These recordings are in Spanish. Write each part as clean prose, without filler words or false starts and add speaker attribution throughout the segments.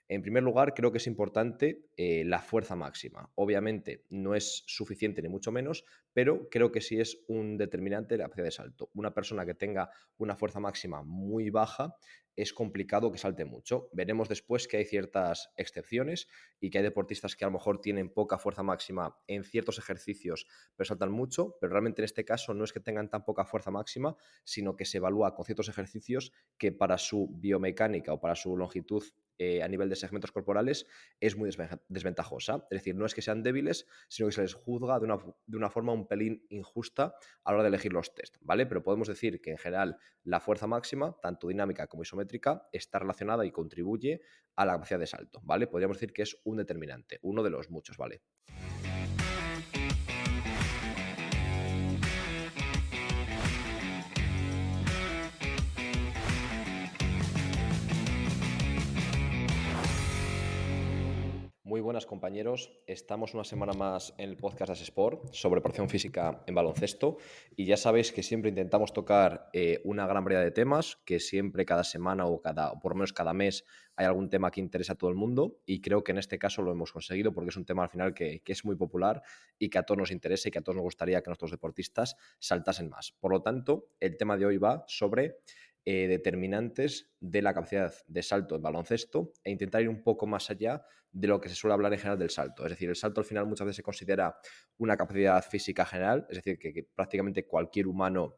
Speaker 1: En primer lugar, creo que es importante la fuerza máxima. Obviamente no es suficiente ni mucho menos, pero creo que sí es un determinante de la capacidad de salto. Una persona que tenga una fuerza máxima muy baja es complicado que salte mucho. Veremos después que hay ciertas excepciones y que hay deportistas que a lo mejor tienen poca fuerza máxima en ciertos ejercicios, pero saltan mucho, pero realmente en este caso no es que tengan tan poca fuerza máxima, sino que se evalúa con ciertos ejercicios que para su biomecánica o para su longitud a nivel de segmentos corporales es muy desventajosa. Es decir, no es que sean débiles, sino que se les juzga de una forma un pelín injusta a la hora de elegir los test, ¿vale? Pero podemos decir que en general la fuerza máxima, tanto dinámica como isométrica, está relacionada y contribuye a la capacidad de salto, ¿vale? Podríamos decir que es un determinante, uno de los muchos, ¿vale? Muy buenas compañeros, estamos una semana más en el podcast de Sport sobre preparación física en baloncesto y ya sabéis que siempre intentamos tocar una gran variedad de temas, que siempre cada semana o por lo menos cada mes hay algún tema que interesa a todo el mundo y creo que en este caso lo hemos conseguido porque es un tema al final que es muy popular y que a todos nos interesa y que a todos nos gustaría que nuestros deportistas saltasen más. Por lo tanto, el tema de hoy va sobre determinantes de la capacidad de salto en baloncesto e intentar ir un poco más allá de lo que se suele hablar en general del salto. Es decir, el salto al final muchas veces se considera una capacidad física general, es decir, que prácticamente cualquier humano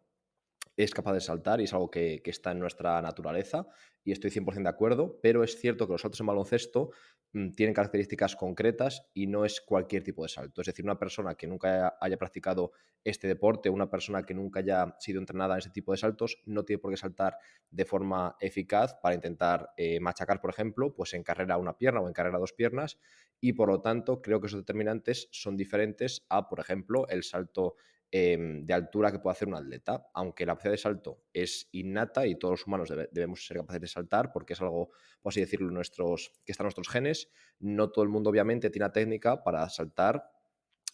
Speaker 1: es capaz de saltar y es algo que está en nuestra naturaleza y estoy 100% de acuerdo, pero es cierto que los saltos en baloncesto tienen características concretas y no es cualquier tipo de salto. Es decir, una persona que nunca haya practicado este deporte, una persona que nunca haya sido entrenada en este tipo de saltos, no tiene por qué saltar de forma eficaz para intentar machacar, por ejemplo, pues en carrera una pierna o en carrera dos piernas y por lo tanto creo que esos determinantes son diferentes a, por ejemplo, el salto de altura que puede hacer un atleta, aunque la capacidad de salto es innata y todos los humanos debemos ser capaces de saltar porque es algo, por así decirlo, que está en nuestros genes. No todo el mundo, obviamente, tiene la técnica para saltar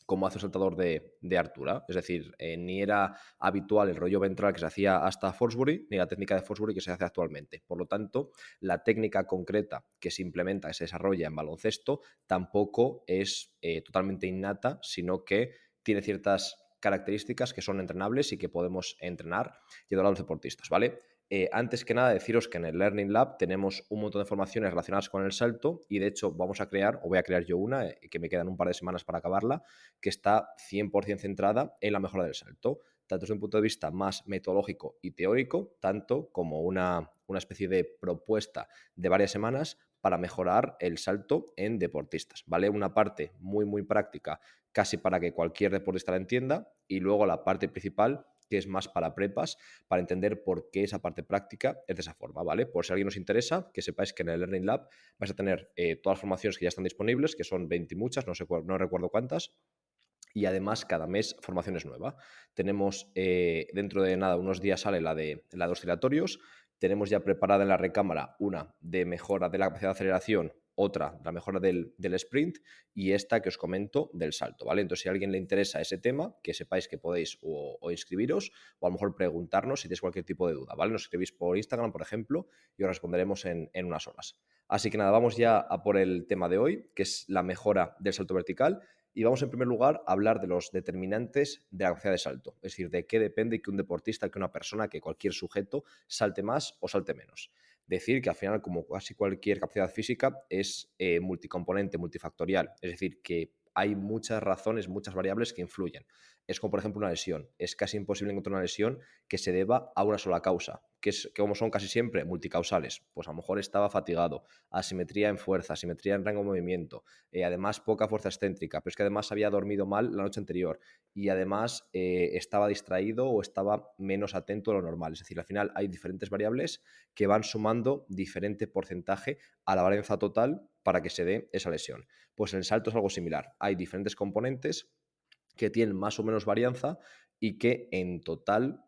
Speaker 1: como hace un saltador de altura. Es decir, ni era habitual el rollo ventral que se hacía hasta Forsbury, ni la técnica de Forsbury que se hace actualmente. Por lo tanto, la técnica concreta que se implementa, que se desarrolla en baloncesto, tampoco es totalmente innata, sino que tiene ciertas características que son entrenables y que podemos entrenar y ayudar a los deportistas, ¿vale? Antes que nada, deciros que en el Learning Lab tenemos un montón de formaciones relacionadas con el salto y de hecho vamos a crear, o voy a crear yo una, que me quedan un par de semanas para acabarla, que está 100% centrada en la mejora del salto, tanto desde un punto de vista más metodológico y teórico, tanto como una especie de propuesta de varias semanas para mejorar el salto en deportistas, ¿vale? Una parte muy, muy práctica, casi para que cualquier deportista la entienda, y luego la parte principal, que es más para prepas, para entender por qué esa parte práctica es de esa forma, ¿vale? Por si a alguien nos interesa, que sepáis que en el Learning Lab vais a tener todas las formaciones que ya están disponibles, que son 20 y muchas, no recuerdo cuántas, y además cada mes formación es nueva. Tenemos dentro de nada, unos días sale la de oscilatorios, tenemos ya preparada en la recámara una de mejora de la capacidad de aceleración, otra la mejora del sprint y esta que os comento del salto, ¿vale? Entonces, si a alguien le interesa ese tema, que sepáis que podéis o inscribiros o a lo mejor preguntarnos si tenéis cualquier tipo de duda, ¿vale? Nos escribís por Instagram, por ejemplo, y os responderemos en unas horas. Así que nada, vamos ya a por el tema de hoy, que es la mejora del salto vertical. Y vamos en primer lugar a hablar de los determinantes de la capacidad de salto, es decir, de qué depende que un deportista, que una persona, que cualquier sujeto salte más o salte menos. Decir que al final, como casi cualquier capacidad física, es multicomponente, multifactorial, es decir, que hay muchas razones, muchas variables que influyen. Es como, por ejemplo, una lesión. Es casi imposible encontrar una lesión que se deba a una sola causa, que como son casi siempre multicausales. Pues a lo mejor estaba fatigado, asimetría en fuerza, asimetría en rango de movimiento, además poca fuerza excéntrica, pero es que además había dormido mal la noche anterior y además estaba distraído o estaba menos atento a lo normal. Es decir, al final hay diferentes variables que van sumando diferente porcentaje a la varianza total para que se dé esa lesión. Pues en el salto es algo similar. Hay diferentes componentes que tienen más o menos varianza y que en total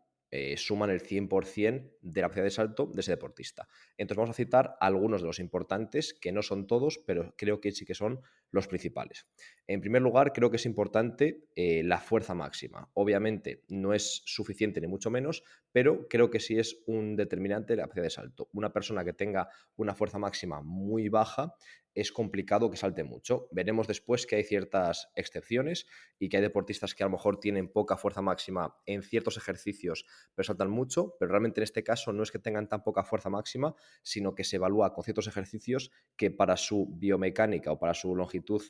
Speaker 1: suman el 100% de la capacidad de salto de ese deportista. Entonces vamos a citar algunos de los importantes, que no son todos, pero creo que sí que son los principales. En primer lugar, creo que es importante la fuerza máxima. Obviamente no es suficiente ni mucho menos, pero creo que sí es un determinante de la capacidad de salto. Una persona que tenga una fuerza máxima muy baja es complicado que salte mucho. Veremos después que hay ciertas excepciones y que hay deportistas que a lo mejor tienen poca fuerza máxima en ciertos ejercicios, pero saltan mucho, pero realmente en este caso no es que tengan tan poca fuerza máxima, sino que se evalúa con ciertos ejercicios que para su biomecánica o para su longitud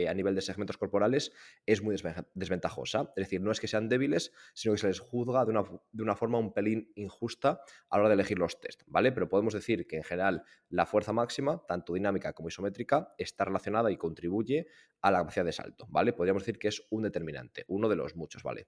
Speaker 1: a nivel de segmentos corporales es muy desventajosa. Es decir, no es que sean débiles, sino que se les juzga de una forma un pelín injusta a la hora de elegir los test, ¿vale? Pero podemos decir que en general la fuerza máxima, tanto dinámica como isométrica, está relacionada y contribuye a la capacidad de salto, ¿vale? Podríamos decir que es un determinante, uno de los muchos, ¿vale?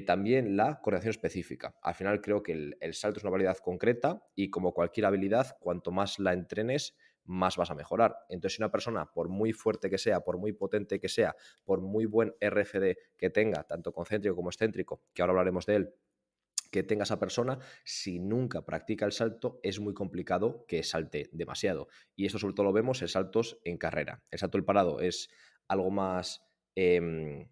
Speaker 1: También la coordinación específica. Al final creo que el salto es una habilidad concreta y como cualquier habilidad, cuanto más la entrenes, más vas a mejorar. Entonces, si una persona, por muy fuerte que sea, por muy potente que sea, por muy buen RFD que tenga, tanto concéntrico como excéntrico, que ahora hablaremos de él, que tenga esa persona, si nunca practica el salto, es muy complicado que salte demasiado. Y esto sobre todo lo vemos en saltos en carrera. El salto del parado es algo más, eh,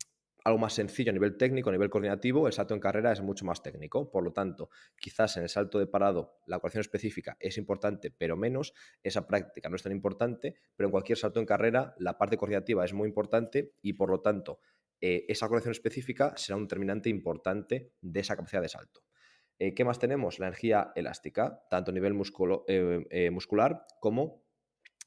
Speaker 1: algo más sencillo a nivel técnico, a nivel coordinativo. El salto en carrera es mucho más técnico. Por lo tanto, quizás en el salto de parado la coordinación específica es importante, pero menos. Esa práctica no es tan importante, pero en cualquier salto en carrera la parte coordinativa es muy importante y por lo tanto esa coordinación específica será un determinante importante de esa capacidad de salto. ¿Qué más tenemos? La energía elástica, tanto a nivel muscular como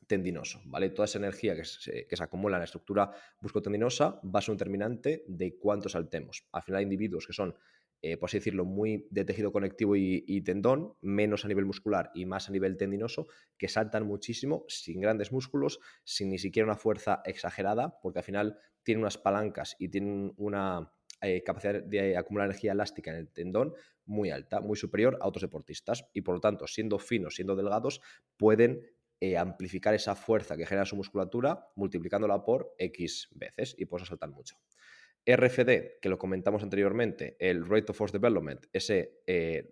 Speaker 1: tendinoso, ¿vale? Toda esa energía que se acumula en la estructura musculotendinosa va a ser un determinante de cuánto saltemos. Al final hay individuos que son, por así decirlo, muy de tejido conectivo y tendón, menos a nivel muscular y más a nivel tendinoso, que saltan muchísimo sin grandes músculos, sin ni siquiera una fuerza exagerada, porque al final tienen unas palancas y tienen una capacidad de acumular energía elástica en el tendón muy alta, muy superior a otros deportistas y por lo tanto, siendo finos, siendo delgados, pueden amplificar esa fuerza que genera su musculatura multiplicándola por X veces y por eso saltan mucho. RFD, que lo comentamos anteriormente, el Rate of Force Development, ese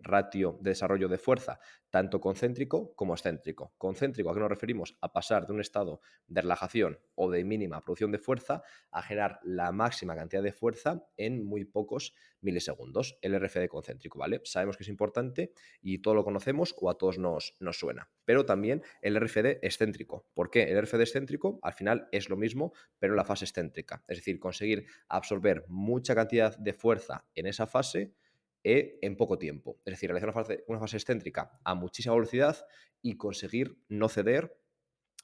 Speaker 1: ratio de desarrollo de fuerza, tanto concéntrico como excéntrico. Concéntrico, ¿a qué nos referimos? A pasar de un estado de relajación o de mínima producción de fuerza a generar la máxima cantidad de fuerza en muy pocos milisegundos. El RFD concéntrico, ¿vale? Sabemos que es importante y todo lo conocemos o a todos nos suena. Pero también el RFD excéntrico. ¿Por qué? El RFD excéntrico al final es lo mismo, pero en la fase excéntrica. Es decir, conseguir absorber mucha cantidad de fuerza en esa fase en poco tiempo. Es decir, realizar una fase excéntrica a muchísima velocidad y conseguir no ceder,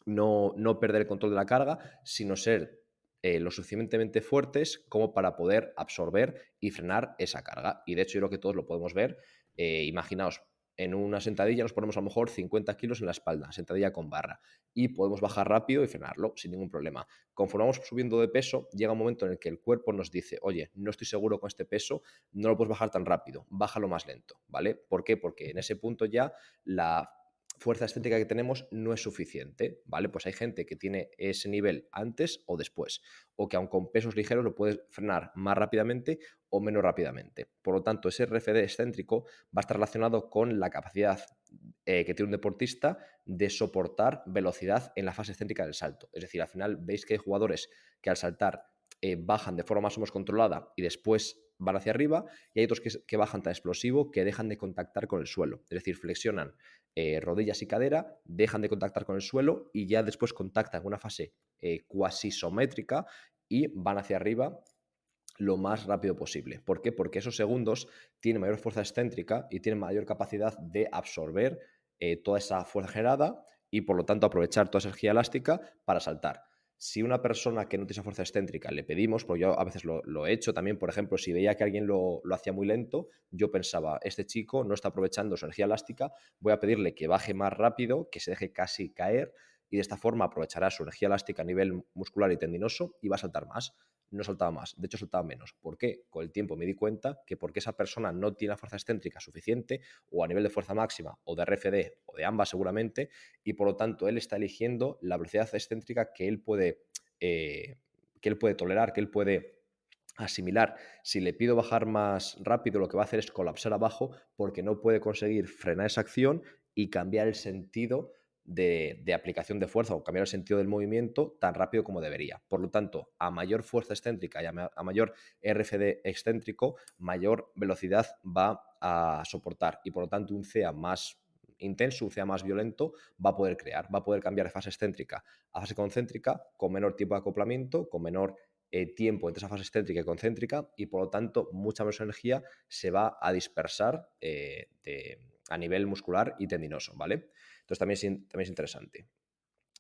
Speaker 1: no perder el control de la carga, sino ser lo suficientemente fuertes como para poder absorber y frenar esa carga. Y de hecho, yo creo que todos lo podemos ver. Imaginaos, en una sentadilla nos ponemos a lo mejor 50 kilos en la espalda, sentadilla con barra, y podemos bajar rápido y frenarlo sin ningún problema. Conforme vamos subiendo de peso, llega un momento en el que el cuerpo nos dice, oye, no estoy seguro con este peso, no lo puedes bajar tan rápido, bájalo más lento, ¿vale? ¿Por qué? Porque en ese punto ya la fuerza excéntrica que tenemos no es suficiente, ¿vale? Pues hay gente que tiene ese nivel antes o después, o que aun con pesos ligeros lo puedes frenar más rápidamente o menos rápidamente. Por lo tanto, ese RFD excéntrico va a estar relacionado con la capacidad que tiene un deportista de soportar velocidad en la fase excéntrica del salto. Es decir, al final veis que hay jugadores que al saltar bajan de forma más o menos controlada y después van hacia arriba, y hay otros que bajan tan explosivo que dejan de contactar con el suelo. Es decir, flexionan rodillas y cadera, dejan de contactar con el suelo y ya después contactan en una fase cuasi isométrica y van hacia arriba lo más rápido posible. ¿Por qué? Porque esos segundos tienen mayor fuerza excéntrica y tienen mayor capacidad de absorber toda esa fuerza generada y por lo tanto aprovechar toda esa energía elástica para saltar. Si una persona que no tiene esa fuerza excéntrica le pedimos, porque yo a veces lo he hecho también, por ejemplo, si veía que alguien lo hacía muy lento, yo pensaba, este chico no está aprovechando su energía elástica, voy a pedirle que baje más rápido, que se deje casi caer y de esta forma aprovechará su energía elástica a nivel muscular y tendinoso y va a saltar más. No saltaba más, de hecho saltaba menos. ¿Por qué? Con el tiempo me di cuenta que porque esa persona no tiene la fuerza excéntrica suficiente o a nivel de fuerza máxima o de RFD o de ambas seguramente y por lo tanto él está eligiendo la velocidad excéntrica que él puede tolerar, que él puede Asimilar, si le pido bajar más rápido, lo que va a hacer es colapsar abajo porque no puede conseguir frenar esa acción y cambiar el sentido de aplicación de fuerza o cambiar el sentido del movimiento tan rápido como debería. Por lo tanto, a mayor fuerza excéntrica y a mayor RFD excéntrico, mayor velocidad va a soportar y por lo tanto un CEA más intenso, un CEA más violento, va a poder crear, va a poder cambiar de fase excéntrica a fase concéntrica con menor tiempo de acoplamiento, con menor tiempo entre esa fase excéntrica y concéntrica y por lo tanto mucha menos energía se va a dispersar a nivel muscular y tendinoso, ¿vale? Entonces también es interesante.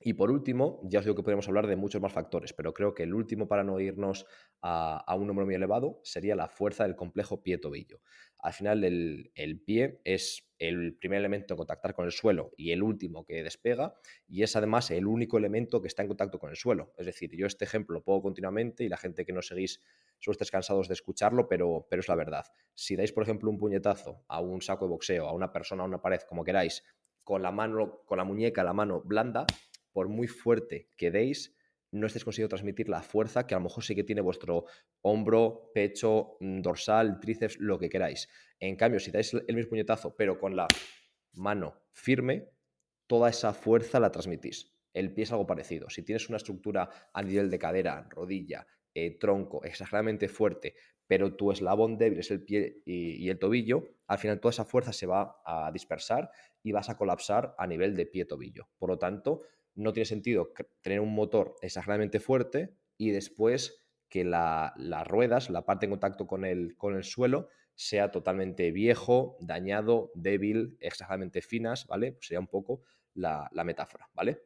Speaker 1: Y por último, ya os digo que podemos hablar de muchos más factores, pero creo que el último para no irnos a un número muy elevado sería la fuerza del complejo pie-tobillo. Al final, el pie es el primer elemento en contactar con el suelo y el último que despega, y es además el único elemento que está en contacto con el suelo. Es decir, yo este ejemplo lo pongo continuamente y la gente que nos seguís suele estar cansados de escucharlo, pero es la verdad. Si dais, por ejemplo, un puñetazo a un saco de boxeo, a una persona, a una pared, como queráis, con la mano, con la muñeca, la mano blanda, por muy fuerte que deis, no estéis consiguiendo transmitir la fuerza que a lo mejor sí que tiene vuestro hombro, pecho, dorsal, tríceps, lo que queráis. En cambio, si dais el mismo puñetazo, pero con la mano firme, toda esa fuerza la transmitís. El pie es algo parecido. Si tienes una estructura a nivel de cadera, rodilla, tronco exageradamente fuerte, pero tu eslabón débil es el pie y el tobillo, al final toda esa fuerza se va a dispersar y vas a colapsar a nivel de pie-tobillo. Por lo tanto, no tiene sentido tener un motor exageradamente fuerte y después que las ruedas, la parte en contacto con el suelo, sea totalmente viejo, dañado, débil, exageradamente finas, ¿vale? Pues sería un poco la metáfora, ¿vale?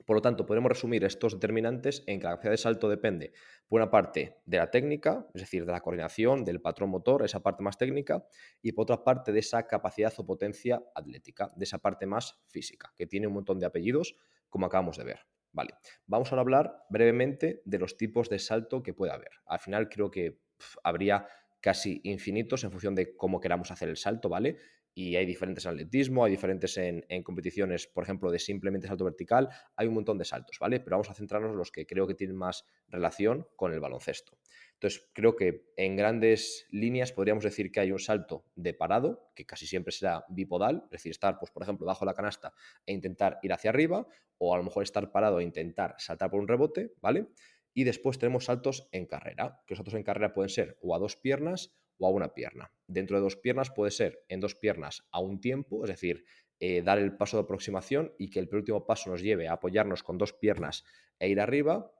Speaker 1: Por lo tanto, podemos resumir estos determinantes en que la capacidad de salto depende, por una parte, de la técnica, es decir, de la coordinación, del patrón motor, esa parte más técnica, y por otra parte, de esa capacidad o potencia atlética, de esa parte más física, que tiene un montón de apellidos, como acabamos de ver. Vale, vamos ahora a hablar brevemente de los tipos de salto que puede haber. Al final creo que habría casi infinitos en función de cómo queramos hacer el salto, ¿vale? Y hay diferentes en atletismo, hay diferentes en competiciones, por ejemplo, de simplemente salto vertical, hay un montón de saltos, ¿vale? Pero vamos a centrarnos en los que creo que tienen más relación con el baloncesto. Entonces, creo que en grandes líneas podríamos decir que hay un salto de parado, que casi siempre será bipodal, es decir, estar, pues, por ejemplo, bajo la canasta e intentar ir hacia arriba, o a lo mejor estar parado e intentar saltar por un rebote, ¿vale? Y después tenemos saltos en carrera, que los saltos en carrera pueden ser o a dos piernas o a una pierna. Dentro de dos piernas puede ser en dos piernas a un tiempo, es decir, dar el paso de aproximación y que el penúltimo paso nos lleve a apoyarnos con dos piernas e ir arriba,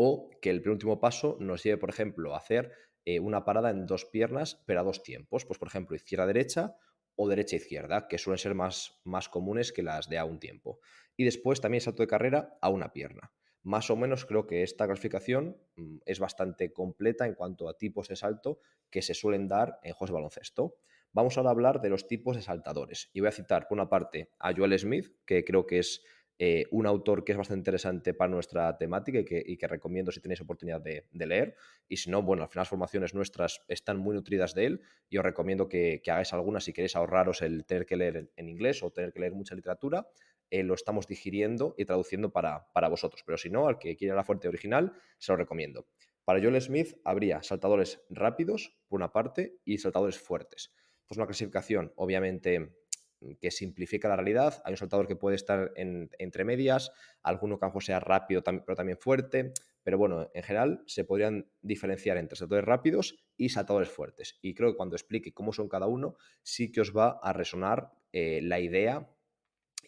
Speaker 1: o que el penúltimo paso nos lleve, por ejemplo, a hacer una parada en dos piernas, pero a dos tiempos. Pues, por ejemplo, izquierda-derecha o derecha-izquierda, que suelen ser más comunes que las de a un tiempo. Y después también salto de carrera a una pierna. Más o menos creo que esta clasificación es bastante completa en cuanto a tipos de salto que se suelen dar en juegos de baloncesto. Vamos ahora a hablar de los tipos de saltadores. Y voy a citar, por una parte, a Joel Smith, que creo que es un autor que es bastante interesante para nuestra temática y que recomiendo si tenéis oportunidad de leer. Y si no, bueno, al final las formaciones nuestras están muy nutridas de él y os recomiendo que hagáis algunas si queréis ahorraros el tener que leer en inglés o tener que leer mucha literatura. Lo estamos digiriendo y traduciendo para vosotros, pero si no, al que quiera la fuente original, se lo recomiendo. Para Joel Smith habría saltadores rápidos, por una parte, y saltadores fuertes. Pues una clasificación, obviamente, que simplifica la realidad. Hay un saltador que puede estar entre medias, alguno que a lo mejor sea rápido, pero también fuerte. Pero bueno, en general se podrían diferenciar entre saltadores rápidos y saltadores fuertes. Y creo que cuando explique cómo son cada uno, sí que os va a resonar la idea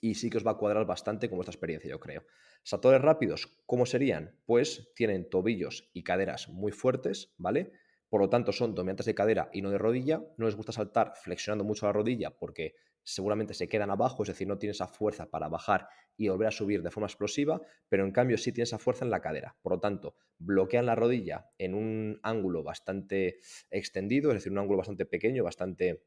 Speaker 1: y sí que os va a cuadrar bastante con vuestra experiencia, yo creo. Saltadores rápidos, ¿cómo serían? Pues tienen tobillos y caderas muy fuertes, ¿vale? Por lo tanto, son dominantes de cadera y no de rodilla. No les gusta saltar flexionando mucho la rodilla porque seguramente se quedan abajo, es decir, no tiene esa fuerza para bajar y volver a subir de forma explosiva, pero en cambio sí tiene esa fuerza en la cadera. Por lo tanto, bloquean la rodilla en un ángulo bastante extendido, es decir, un ángulo bastante pequeño, bastante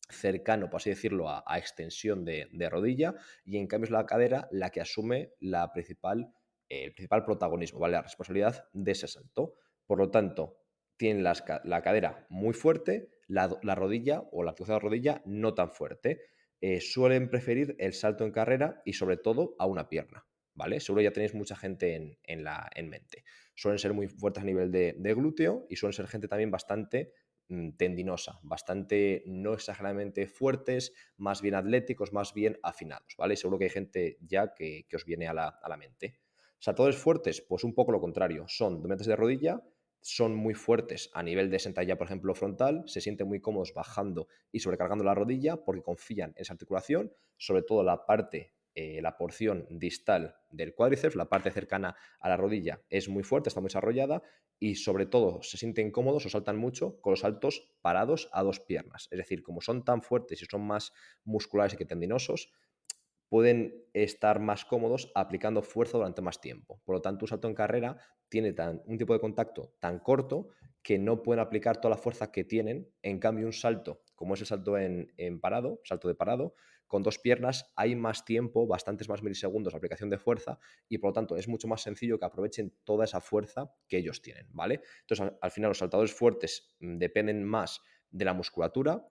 Speaker 1: cercano, por así decirlo, a extensión de rodilla, y en cambio es la cadera la que asume el principal protagonismo, ¿vale? La responsabilidad de ese salto. Por lo tanto, tienen la cadera muy fuerte, la rodilla o la activación de la rodilla no tan fuerte. Suelen preferir el salto en carrera y sobre todo a una pierna. ¿vale? Seguro ya tenéis mucha gente en mente. Suelen ser muy fuertes a nivel de glúteo y suelen ser gente también bastante tendinosa, bastante no exageradamente fuertes, más bien atléticos, más bien afinados, ¿vale? Seguro que hay gente ya que os viene a la mente. Saltadores fuertes, pues un poco lo contrario, son dominantes de rodilla, son muy fuertes a nivel de sentadilla, por ejemplo, frontal, se sienten muy cómodos bajando y sobrecargando la rodilla porque confían en esa articulación, sobre todo la porción distal del cuádriceps, la parte cercana a la rodilla, es muy fuerte, está muy desarrollada y sobre todo se sienten cómodos o saltan mucho con los saltos parados a dos piernas. Es decir, como son tan fuertes y son más musculares y que tendinosos, pueden estar más cómodos aplicando fuerza durante más tiempo. Por lo tanto, un salto en carrera tiene un tipo de contacto tan corto que no pueden aplicar toda la fuerza que tienen. En cambio, un salto, como es el salto en parado, salto de parado, con dos piernas hay más tiempo, bastantes más milisegundos de aplicación de fuerza y por lo tanto es mucho más sencillo que aprovechen toda esa fuerza que ellos tienen, ¿vale? Entonces, al final los saltadores fuertes dependen más de la musculatura,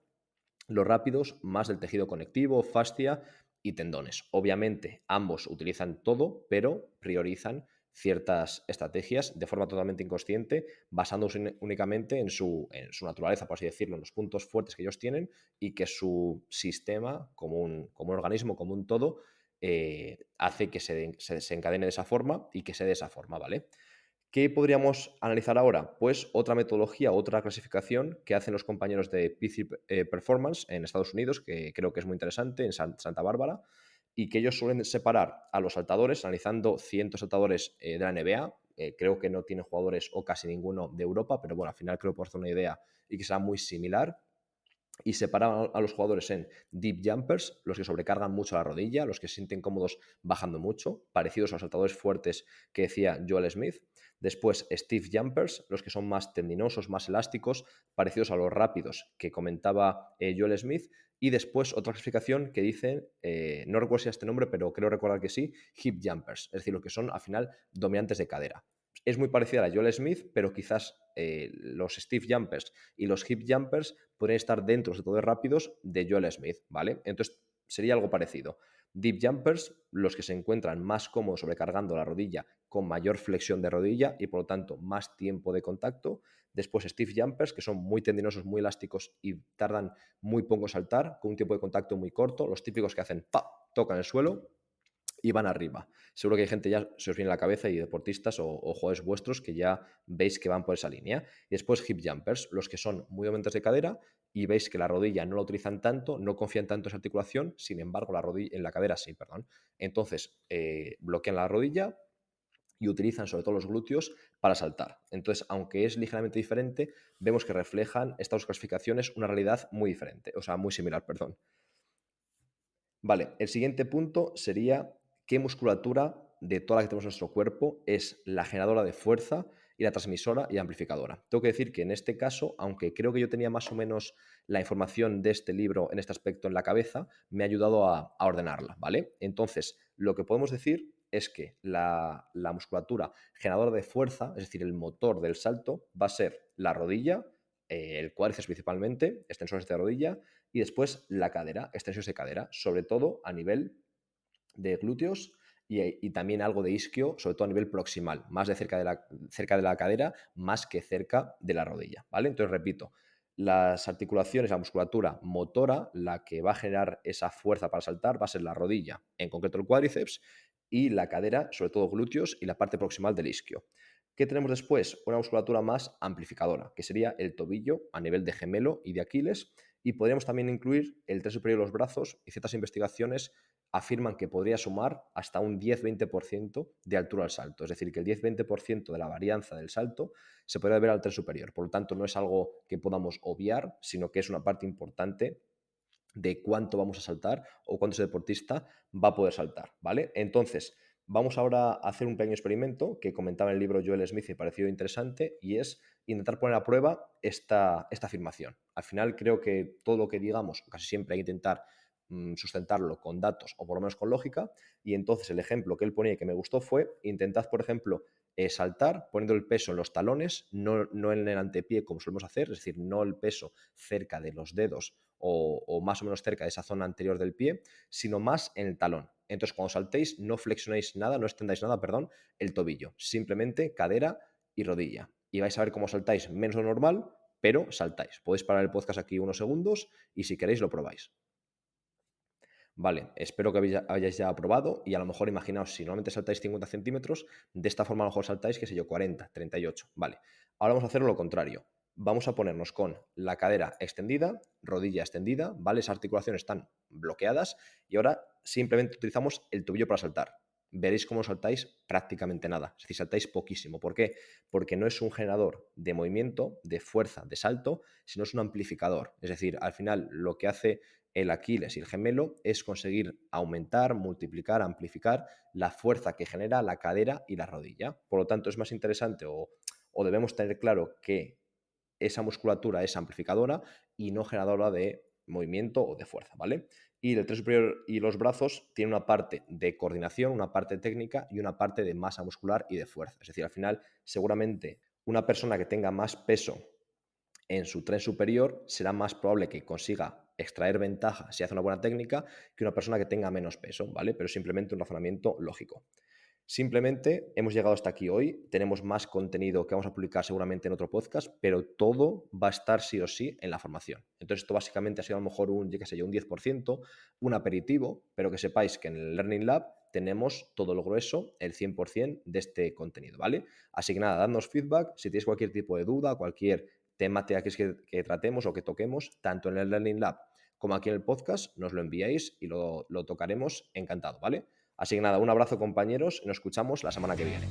Speaker 1: los rápidos más del tejido conectivo, fascia y tendones. Obviamente, ambos utilizan todo, pero priorizan ciertas estrategias de forma totalmente inconsciente, basándose únicamente en su naturaleza, por así decirlo, en los puntos fuertes que ellos tienen y que su sistema, como un organismo, como un todo, hace que se encadene de esa forma y que se dé de esa forma, ¿vale? ¿Qué podríamos analizar ahora? Pues otra metodología, otra clasificación que hacen los compañeros de PC Performance en Estados Unidos, que creo que es muy interesante, en Santa Bárbara, y que ellos suelen separar a los saltadores, analizando 100 saltadores de la NBA. Creo que no tienen jugadores o casi ninguno de Europa, pero bueno, al final creo que por hacer una idea y que será muy similar y separaban a los jugadores en deep jumpers, los que sobrecargan mucho la rodilla, los que se sienten cómodos bajando mucho, parecidos a los saltadores fuertes que decía Joel Smith. Después, stiff jumpers, los que son más tendinosos, más elásticos, parecidos a los rápidos que comentaba Joel Smith. Y después otra clasificación que dice, no recuerdo si es este nombre, pero creo recordar que sí, hip jumpers, es decir, los que son al final dominantes de cadera. Es muy parecida a la Joel Smith, pero quizás los stiff jumpers y los hip jumpers pueden estar dentro de todo rápidos de Joel Smith, ¿vale? Entonces sería algo parecido. Deep jumpers, los que se encuentran más cómodos sobrecargando la rodilla con mayor flexión de rodilla y por lo tanto más tiempo de contacto. Después stiff jumpers, que son muy tendinosos, muy elásticos y tardan muy poco en saltar, con un tiempo de contacto muy corto. Los típicos que hacen ¡pa! Tocan el suelo y van arriba. Seguro que hay gente ya, se os viene a la cabeza, y deportistas o jugadores vuestros que ya veis que van por esa línea. Y después hip jumpers, los que son muy aumentos de cadera y veis que la rodilla no la utilizan tanto, no confían tanto en esa articulación, sin embargo en la cadera sí, perdón. Entonces bloquean la rodilla y utilizan sobre todo los glúteos para saltar. Entonces, aunque es ligeramente diferente, vemos que reflejan estas dos clasificaciones una realidad muy diferente, o sea, muy similar, perdón. Vale, el siguiente punto sería qué musculatura de toda la que tenemos en nuestro cuerpo es la generadora de fuerza y la transmisora y amplificadora. Tengo que decir que en este caso, aunque creo que yo tenía más o menos la información de este libro en este aspecto en la cabeza, me ha ayudado a ordenarla, ¿vale? Entonces, lo que podemos decir es que la musculatura generadora de fuerza, es decir, el motor del salto, va a ser la rodilla, el cuádriceps principalmente, extensores de rodilla, y después la cadera, extensiones de cadera, sobre todo a nivel de glúteos y también algo de isquio, sobre todo a nivel proximal, más de cerca de la cadera, más que cerca de la rodilla, ¿vale? Entonces, repito, las articulaciones, la musculatura motora, la que va a generar esa fuerza para saltar, va a ser la rodilla, en concreto el cuádriceps, y la cadera, sobre todo glúteos y la parte proximal del isquio. ¿Qué tenemos después? Una musculatura más amplificadora, que sería el tobillo a nivel de gemelo y de Aquiles, y podríamos también incluir el tren superior de los brazos, y ciertas investigaciones afirman que podría sumar hasta un 10-20% de altura al salto. Es decir, que el 10-20% de la varianza del salto se podría ver al tren superior. Por lo tanto, no es algo que podamos obviar, sino que es una parte importante de cuánto vamos a saltar o cuánto ese deportista va a poder saltar, ¿vale? Entonces, vamos ahora a hacer un pequeño experimento que comentaba en el libro Joel Smith y me pareció interesante, y es intentar poner a prueba esta afirmación. Al final creo que todo lo que digamos, casi siempre hay que intentar sustentarlo con datos o por lo menos con lógica, y entonces el ejemplo que él ponía y que me gustó fue: intentad, por ejemplo, saltar poniendo el peso en los talones, no en el antepié como solemos hacer, es decir, no el peso cerca de los dedos o más o menos cerca de esa zona anterior del pie, sino más en el talón. Entonces, cuando saltéis, no flexionéis nada, no extendáis nada, perdón, el tobillo. Simplemente cadera y rodilla. Y vais a ver cómo saltáis menos de lo normal, pero saltáis. Podéis parar el podcast aquí unos segundos y si queréis lo probáis. Vale, espero que hayáis ya probado y a lo mejor imaginaos, si normalmente saltáis 50 centímetros, de esta forma a lo mejor saltáis, qué sé yo, 40, 38. Vale, ahora vamos a hacer lo contrario. Vamos a ponernos con la cadera extendida, rodilla extendida, ¿vale? Esas articulaciones están bloqueadas y ahora simplemente utilizamos el tobillo para saltar. Veréis cómo saltáis prácticamente nada, es decir, saltáis poquísimo. ¿Por qué? Porque no es un generador de movimiento, de fuerza, de salto, sino es un amplificador. Es decir, al final lo que hace el Aquiles y el gemelo es conseguir aumentar, multiplicar, amplificar la fuerza que genera la cadera y la rodilla. Por lo tanto, es más interesante o debemos tener claro que esa musculatura es amplificadora y no generadora de movimiento o de fuerza, ¿vale? Y el tren superior y los brazos tienen una parte de coordinación, una parte técnica y una parte de masa muscular y de fuerza. Es decir, al final, seguramente una persona que tenga más peso en su tren superior será más probable que consiga extraer ventaja si hace una buena técnica que una persona que tenga menos peso, ¿vale? Pero simplemente un razonamiento lógico. Simplemente hemos llegado hasta aquí hoy, tenemos más contenido que vamos a publicar seguramente en otro podcast, pero todo va a estar sí o sí en la formación. Entonces esto básicamente ha sido a lo mejor un, yo qué sé yo, un 10%, un aperitivo, pero que sepáis que en el Learning Lab tenemos todo lo grueso, el 100% de este contenido, ¿vale? Así que nada, dadnos feedback, si tenéis cualquier tipo de duda, cualquier temática que tratemos o que toquemos, tanto en el Learning Lab como aquí en el podcast, nos lo enviáis y lo tocaremos encantado, ¿vale? Así que nada, un abrazo compañeros y nos escuchamos la semana que viene.